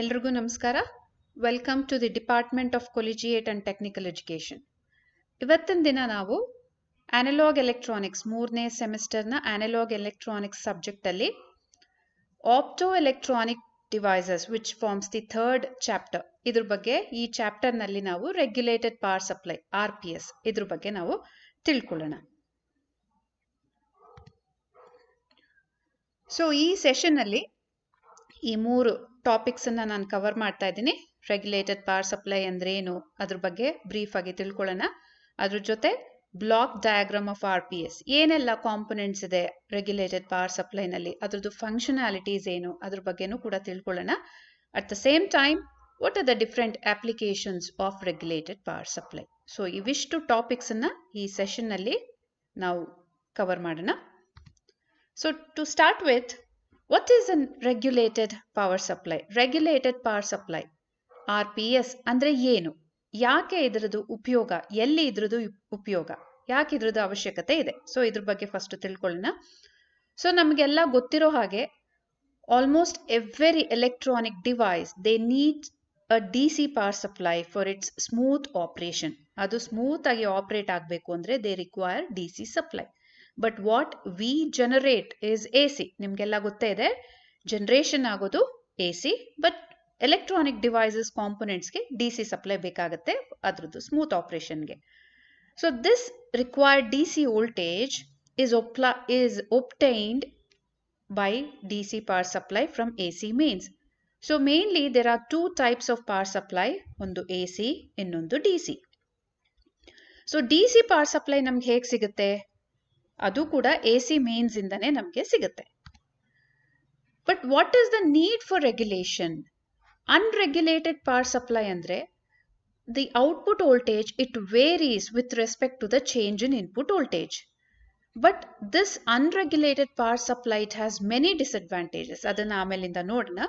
ಎಲ್ರಿಗೂ ನಮಸ್ಕಾರ. Welcome to the department of collegiate and technical education. ಇವತ್ತಿನ ದಿನ ನಾವು ಅನಲಾಗ್ ಎಲೆಕ್ಟ್ರಾನಿಕ್ಸ್ 3ನೇ ಸೆಮಿಸ್ಟರ್ನ ಅನಲಾಗ್ ಎಲೆಕ್ಟ್ರಾನಿಕ್ಸ್ ಸಬ್ಜೆಕ್ಟಲ್ಲಿ opto electronic devices which forms the third chapter, ಇದ್ರ ಬಗ್ಗೆ ಈ ಚಾಪ್ಟರ್ನಲ್ಲಿ ನಾವು ರೆಗ್ಯುಲೇಟೆಡ್ ಪವರ್ ಸಪ್ಲೈ RPS ಇದ್ರ ಬಗ್ಗೆ ನಾವು ತಿಳ್ಕೊಳ್ಳೋಣ. ಸೊ ಈ ಸೆಷನ್ನಲ್ಲಿ ಈ 3 ಟಾಪಿಕ್ಸ್ ಅನ್ನ ನಾನು ಕವರ್ ಮಾಡ್ತಾ ಇದ್ದೀನಿ. ರೆಗ್ಯುಲೇಟೆಡ್ ಪವರ್ ಸಪ್ಲೈ ಅಂದ್ರೆ ಏನು, ಅದ್ರ ಬಗ್ಗೆ ಬ್ರೀಫ್ ಆಗಿ ತಿಳ್ಕೊಳ್ಳೋಣ. ಅದ್ರ ಜೊತೆ ಬ್ಲಾಕ್ ಡಯಾಗ್ರಾಮ್ ಆಫ್ RPS, ಏನೆಲ್ಲ ಕಾಂಪೊನೆಂಟ್ಸ್ ಇದೆ ರೆಗ್ಯುಲೇಟೆಡ್ ಪವರ್ ಸಪ್ಲೈನಲ್ಲಿ, ಅದ್ರದ್ದು ಫಂಕ್ಷನಾಲಿಟೀಸ್ ಏನು, ಅದ್ರ ಬಗ್ಗೆನೂ ಕೂಡ ತಿಳ್ಕೊಳ್ಳೋಣ. At the same time what are the different applications of regulated power supply. So ಇವಿಷ್ಟು ಟಾಪಿಕ್ಸ್ ಅನ್ನ ಈ ಸೆಷನ್ನಲ್ಲಿ ನಾವು ಕವರ್ ಮಾಡೋಣ. So to start with, what is a regulated power supply? Regulated power supply RPS ಅಂದ್ರೆ ಏನು, ಯಾಕೆ ಇದರದ್ದು ಉಪಯೋಗ, ಎಲ್ಲಿ ಇದರದ್ದು ಉಪಯೋಗ, ಯಾಕೆ ಇದರದ್ದು ಅವಶ್ಯಕತೆ ಇದೆ, ಸೊ ಇದ್ರ ಬಗ್ಗೆ ಫಸ್ಟ್ ತಿಳ್ಕೊಳ್ಳೋಣ. ಸೊ ನಮಗೆಲ್ಲ ಗೊತ್ತಿರೋ ಹಾಗೆ almost every electronic device they need a DC power supply for its smooth operation. ಅದು ಸ್ಮೂತ್ ಆಗಿ ಆಪರೇಟ್ ಆಗಬೇಕು ಅಂದ್ರೆ they require DC supply. But what we generate is AC. ನಿಮಗೆಲ್ಲ ಗೊತ್ತೇ ಇದೆ, ಜನರೇಷನ್ ಆಗೋದು AC, ಬಟ್ ಎಲೆಕ್ಟ್ರಾನಿಕ್ ಡಿವೈಸಸ್ ಕಾಂಪೊನೆಂಟ್ಸ್ಗೆ DC supply ಬೇಕಾಗುತ್ತೆ ಅದ್ರದ್ದು ಸ್ಮೂತ್ ಆಪರೇಷನ್ಗೆ. So this required DC voltage is obtained by DC power supply from AC mains. So mainly there are two types of power supply, ಒಂದು AC, ಇನ್ನೊಂದು DC. So DC power supply ನಮ್ಗೆ ಹೇಗೆ ಸಿಗುತ್ತೆ, ಅದು ಕೂಡ AC ಮೇನ್ಸ್ ಇಂದನೇ ನಮಗೆ ಸಿಗುತ್ತೆ. But what is the need for regulation? Unregulated power supply ಅಂದ್ರೆ the output voltage it varies with respect to the change in input voltage. But this unregulated power supply it has many disadvantages. ಅದನ್ನ ಆಮೇಲಿಂದ ನೋಡೋಣ.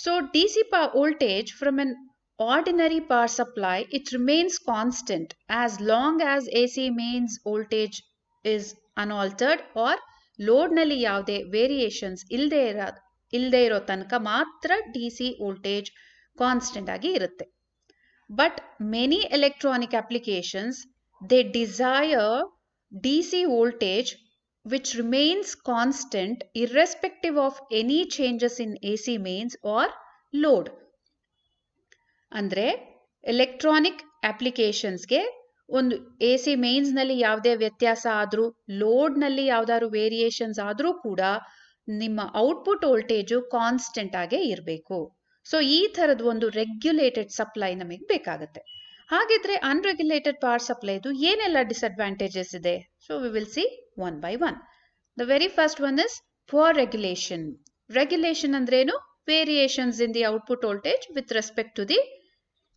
So DC voltage from an ordinary power supply it remains constant as long as AC mains voltage is unaltered or load ನಲ್ಲಿ ಯಾವುದೇ variations ಇಲ್ಲದೆ ಇರೋ ತನಕ ಮಾತ್ರ DC voltage constant ಆಗಿ ಇರುತ್ತೆ. But many electronic applications they desire DC voltage which remains constant irrespective of any changes in AC mains or load. ಅಂದ್ರೆ electronic ಅಪ್ಲಿಕೇಶನ್ಸ್ಗೆ ಒಂದು AC ಮೇನ್ಸ್ ನಲ್ಲಿ ಯಾವುದೇ ವ್ಯತ್ಯಾಸ ಆದ್ರೂ, ಲೋಡ್ ನಲ್ಲಿ ಯಾವ್ದಾದ್ರು ವೇರಿಯೇಷನ್ಸ್ ಆದ್ರೂ ಕೂಡ ನಿಮ್ಮ ಔಟ್ಪುಟ್ ವೋಲ್ಟೇಜು ಕಾನ್ಸ್ಟೆಂಟ್ ಆಗೇ ಇರಬೇಕು. ಸೊ ಈ ತರದ ಒಂದು ರೆಗ್ಯುಲೇಟೆಡ್ ಸಪ್ಲೈ ನಮಗೆ ಬೇಕಾಗುತ್ತೆ. ಹಾಗಿದ್ರೆ ಅನ್ರೆಗ್ಯುಲೇಟೆಡ್ ಪವರ್ ಸಪ್ಲೈದು ಏನೆಲ್ಲ ಡಿಸ್ಅಡ್ವಾಂಟೇಜಸ್ ಇದೆ? So we will see one by one. The very first one is poor regulation. Regulation ಅಂದ್ರೇನು? Variations in the output voltage with respect to the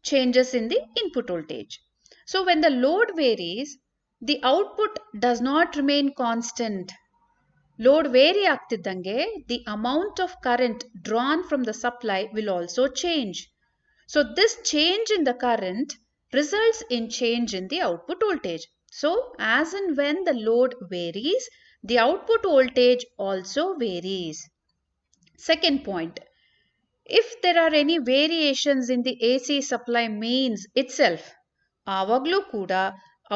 changes in the input voltage. So when the load varies, the output does not remain constant. Load vary ಆಗ್ತಿದ್ದಂಗೆ the amount of current drawn from the supply will also change. So this change in the current results in change in the output voltage. So as and when the load varies, the output voltage also varies. Second point, if there are any variations in the AC supply mains itself, ಆವಾಗಲೂ ಕೂಡ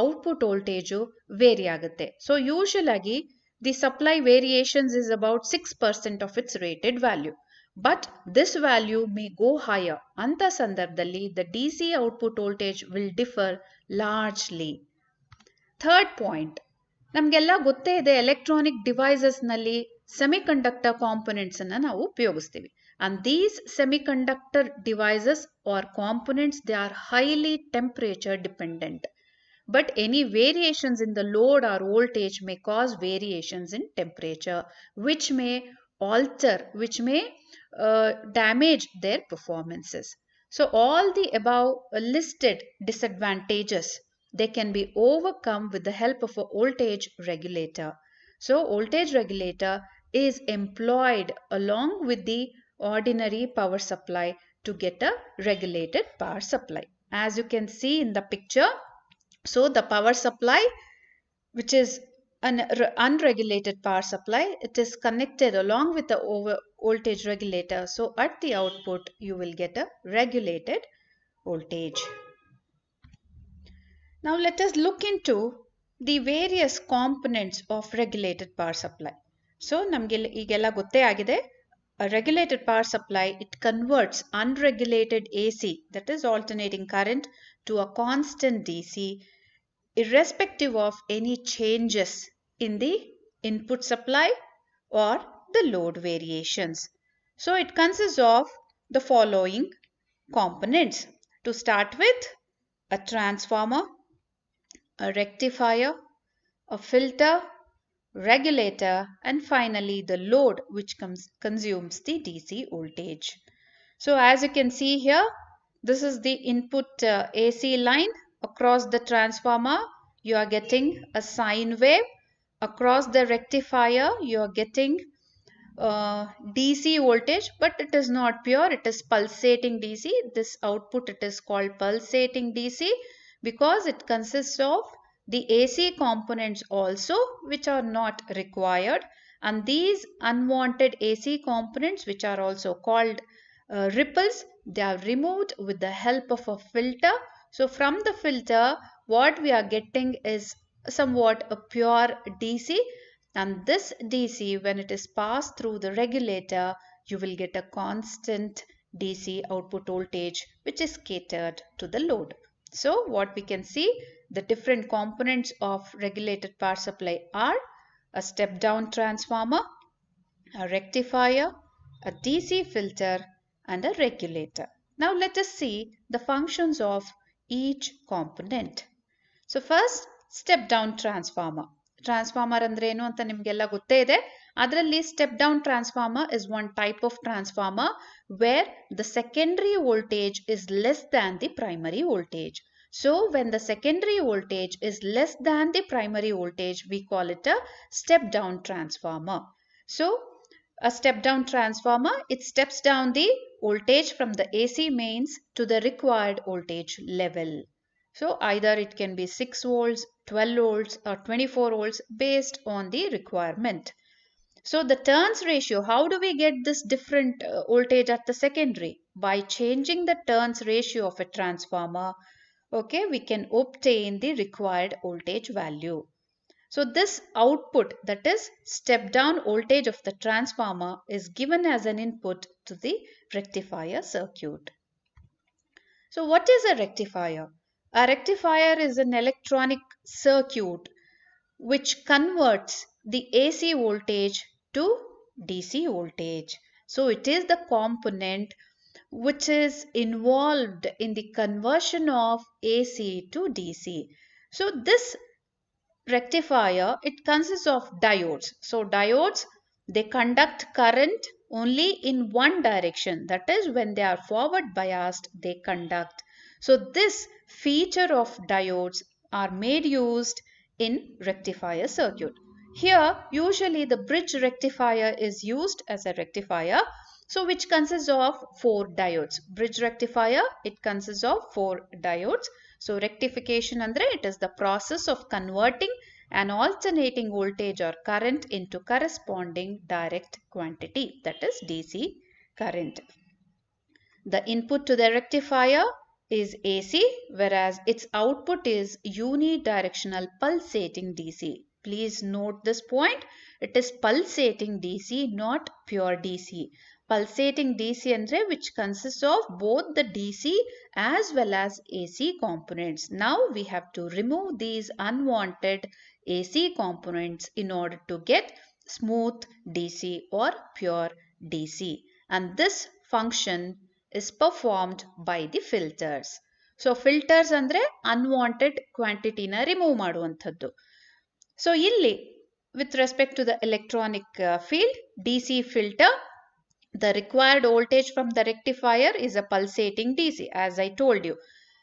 output voltage very ಆಗುತ್ತೆ. So usual ಆಗಿ the supply variations is about 6% of it's rated value, but this value May go higher. ಅಂತ ಸಂದರ್ಭದಲ್ಲಿ the DC output voltage will differ largely. Third point, ನಮಗೆಲ್ಲ ಗೊತ್ತೇ ಇದೆ electronic devices ನಲ್ಲಿ ಸೆಮಿಕಂಡಕ್ಟರ್ ಕಾಂಪೊನೆಂಟ್ಸ್ ಅನ್ನ ನಾವು ಉಪಯೋಗಿಸ್ತೀವಿ. And these semiconductor devices or components, they are highly temperature dependent. But any variations in the load or voltage may cause variations in temperature, which may damage their performances. So all the above listed disadvantages, they can be overcome with the help of a voltage regulator. So voltage regulator is employed along with the ordinary power supply to get a regulated power supply. As you can see in the picture, so the power supply which is an unregulated power supply, it is connected along with the voltage regulator. So at the output, you will get a regulated voltage. Now let us look into the various components of regulated power supply. So ನಮಗೆ ಈಗೆಲ್ಲ ಗೊತ್ತೇ ಆಗಿದೆ. A regulated power supply, it converts unregulated AC, that is alternating current, to a constant DC irrespective of any changes in the input supply or the load variations. So it consists of the following components. To start with, a transformer, a rectifier, a filter, regulator, and finally the load which consumes the DC voltage. So as you can see here, this is the input AC line. Across the transformer, you are getting a sine wave. Across the rectifier, you are getting DC voltage, but it is not pure, it is pulsating DC. This output, it is called pulsating DC because it consists of the AC components also, which are not required, and these unwanted AC components, which are also called ripples, they are removed with the help of a filter. So from the filter, what we are getting is somewhat a pure DC, and this DC, when it is passed through the regulator, you will get a constant DC output voltage which is catered to the load. So what we can see, the different components of regulated power supply are a step down transformer, a rectifier, a DC filter, and a regulator. Now let us see the functions of each component. So first, step down transformer. Transformer ಅಂದ್ರೆ ಏನು ಅಂತ ನಿಮಗೆಲ್ಲ ಗೊತ್ತೇ ಇದೆ. ಅದರಲ್ಲಿ step down transformer is one type of transformer where the secondary voltage is less than the primary voltage. So when the secondary voltage is less than the primary voltage, we call it a step down transformer. So a step down transformer, it steps down the voltage from the AC mains to the required voltage level. So either it can be 6 volts, 12 volts or 24 volts based on the requirement. So the turns ratio, how do we get this different voltage at the secondary? By changing the turns ratio of a transformer, okay, we can obtain the required voltage value. So this output, that is step down voltage of the transformer, is given as an input to the rectifier circuit. So what is a rectifier? A rectifier is an electronic circuit which converts the AC voltage to DC voltage. So it is the component which is involved in the conversion of AC to DC. So this rectifier, it consists of diodes. So diodes, they conduct current only in one direction, that is when they are forward biased, they conduct. So this feature of diodes are made used in rectifier circuit. Here usually the bridge rectifier is used as a rectifier, so which consists of 4 diodes. Bridge rectifier, it consists of 4 diodes. So rectification andre, it is the process of converting an alternating voltage or current into corresponding direct quantity, that is DC current. The input to the rectifier is AC, whereas its output is unidirectional pulsating DC. Please note this point. It is pulsating DC, not pure DC. Pulsating DC andre, which consists of both the DC as well as AC components. Now we have to remove these unwanted AC components in order to get smooth DC or pure DC. And this function is performed by the filters. So filters andre unwanted quantity na remove ಮಾಡುವಂಥದ್ದು. So illi with respect to the electronic field, DC filter, the required voltage from the rectifier is a pulsating DC, as I told you,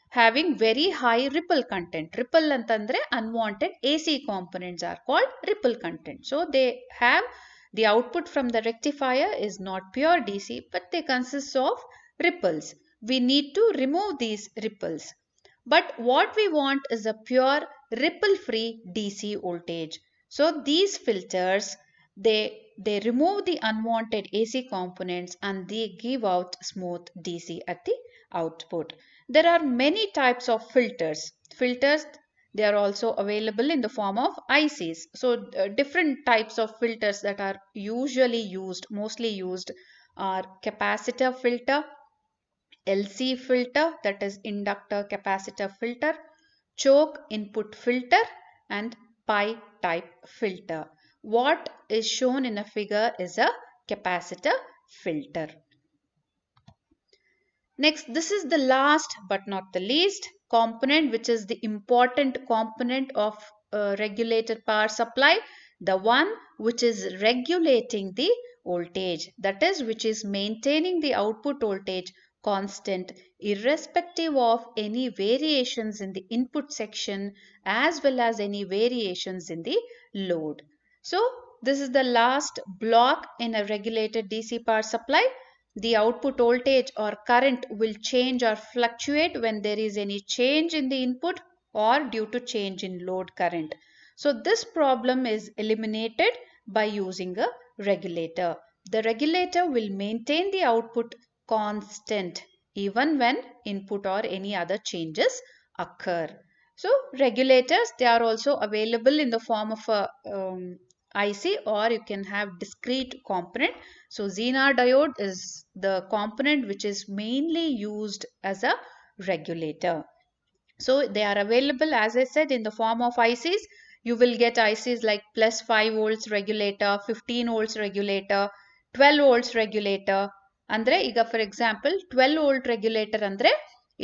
having very high ripple content. Ripple antandre unwanted AC components are called ripple content. So they have the output from the rectifier is not pure DC, but they consist of ripples. We need to remove these ripples. But what we want is a pure ripple free DC voltage. So these filters, they they remove the unwanted AC components and they give out smooth DC at the output. There are many types of filters. They are also available in the form of ICs. So different types of filters that are mostly used are capacitor filter, LC filter, that is inductor capacitor filter, choke input filter, and pi type filter. What is shown in a figure is a capacitor filter. Next, this is the last but not the least component, which is the important component of regulated power supply, the one which is regulating the voltage, that is, which is maintaining the output voltage constant irrespective of any variations in the input section as well as any variations in the load. So, this is the last block in a regulated DC power supply. The output voltage or current will change or fluctuate when there is any change in the input or due to change in load current. So this problem is eliminated by using a regulator. The regulator will maintain the output constant even when input or any other changes occur. So regulators, they are also available in the form of a IC, or you can have discrete component. So Zener diode is the component which is mainly used as a regulator. So they are available, as I said, in the form of ICs. You will get ICs like plus 5 volts regulator, 15 volts regulator, 12 volts regulator. Andre, ಈಗ for example 12 volt regulator andre,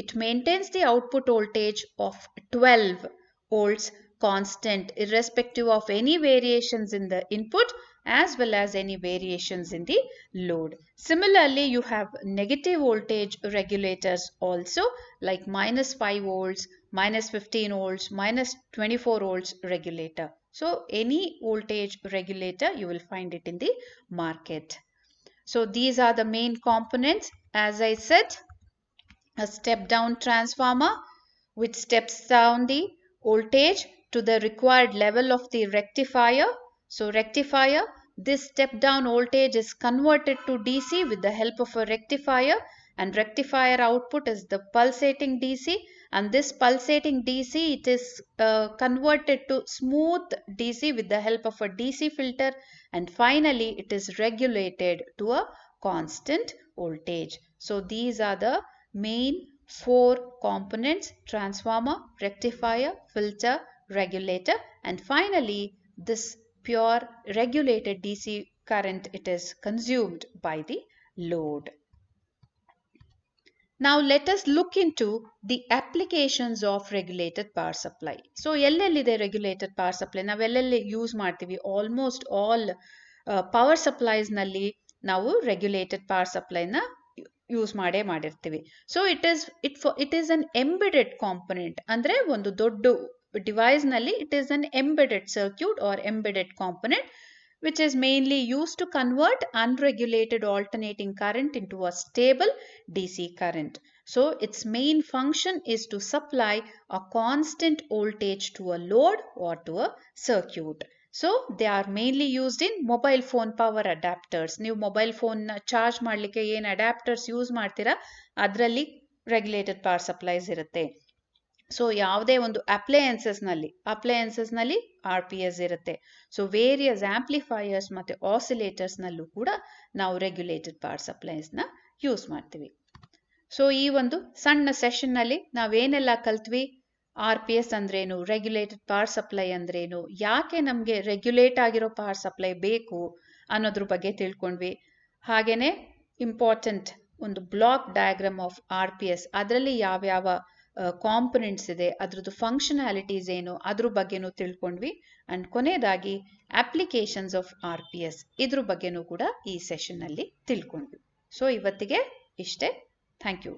it maintains the output voltage of 12 volts constant irrespective of any variations in the input as well as any variations in the load. Similarly, you have negative voltage regulators also, like minus 5 volts, minus 15 volts, minus 24 volts regulator. So any voltage regulator, you will find it in the market. So these are the main components. As I said, a step down transformer which steps down the voltage to the required level of the rectifier. So rectifier, this step down voltage is converted to DC with the help of a rectifier, and rectifier output is the pulsating DC, and this pulsating DC, it is converted to smooth DC with the help of a DC filter, and finally it is regulated to a constant voltage. So these are the main 4 components: transformer, rectifier, filter, regulator, and finally this pure regulated DC current, it is consumed by the load. Now let us look into the applications of regulated power supply. So ಎಲ್ಲೆಲ್ಲಿದೆ regulated power supply? ನಾವು ಎಲ್ಲೆಲ್ಲಿ use ಮಾಡ್ತೀವಿ? Almost all power supplies ನಲ್ಲಿ ನಾವು regulated power supply ನ use ಮಾಡಿರ್ತೀವಿ. So it is an embedded component, ಅಂದ್ರೆ ಒಂದು ದೊಡ್ಡ ಡಿವೈಸ್ ನಲ್ಲಿ it is an embedded circuit or embedded component which is mainly used to convert unregulated alternating current into a stable DC current. So its main function is to supply a constant voltage to a load or to a circuit. So they are mainly used in mobile phone power adapters. ನೀವು mobile phone charge ಮಾಡಲಿಕ್ಕೆ ಏನು ಅಡ್ಯಾಪ್ಟರ್ಸ್ use ಮಾಡ್ತೀರಾ ಅದರಲ್ಲಿ regulated power supplies ಇರುತ್ತೆ. So ಯಾವುದೇ ಒಂದು appliances ನಲ್ಲಿ RPS ಇರುತ್ತೆ. ಸೊ ವೇರಿಯಸ್ ಆಂಪ್ಲಿಫೈಯರ್ಸ್ ಮತ್ತೆ ಆಸಿಲೇಟರ್ಸ್ ನಲ್ಲೂ ಕೂಡ ನಾವು ರೆಗ್ಯುಲೇಟೆಡ್ ಪವರ್ ಸಪ್ಲೈಸ್ ನ ಯೂಸ್ ಮಾಡ್ತೀವಿ. ಸೊ ಈ ಒಂದು ಸಣ್ಣ ಸೆಷನ್ ನಲ್ಲಿ ನಾವೇನೆಲ್ಲ ಕಲ್ತ್ವಿ, RPS ಅಂದ್ರೇನು, ರೆಗ್ಯುಲೇಟೆಡ್ ಪವರ್ ಸಪ್ಲೈ ಅಂದ್ರೇನು, ಯಾಕೆ ನಮಗೆ ರೆಗ್ಯುಲೇಟ್ ಆಗಿರೋ ಪವರ್ ಸಪ್ಲೈ ಬೇಕು ಅನ್ನೋದ್ರ ಬಗ್ಗೆ ತಿಳ್ಕೊಂಡ್ವಿ. ಹಾಗೇನೆ ಇಂಪಾರ್ಟೆಂಟ್ ಒಂದು ಬ್ಲಾಕ್ ಡಯಾಗ್ರಾಮ್ ಆಫ್ RPS, ಅದರಲ್ಲಿ ಯಾವ್ಯಾವ ಕಾಂಪೊನೆಂಟ್ಸ್ ಇದೆ, ಅದ್ರದ್ದು ಫಂಕ್ಷನಾಲಿಟೀಸ್ ಏನು, ಅದ್ರ ಬಗ್ಗೆನೂ ತಿಳ್ಕೊಂಡ್ವಿ. ಅಂಡ್ ಕೊನೆಯದಾಗಿ ಅಪ್ಲಿಕೇಶನ್ಸ್ ಆಫ್ RPS, ಇದ್ರ ಬಗ್ಗೆನೂ ಕೂಡ ಈ ಸೆಷನ್ ನಲ್ಲಿ ತಿಳ್ಕೊಂಡ್ವಿ. ಸೊ ಇವತ್ತಿಗೆ ಇಷ್ಟೇ. Thank you.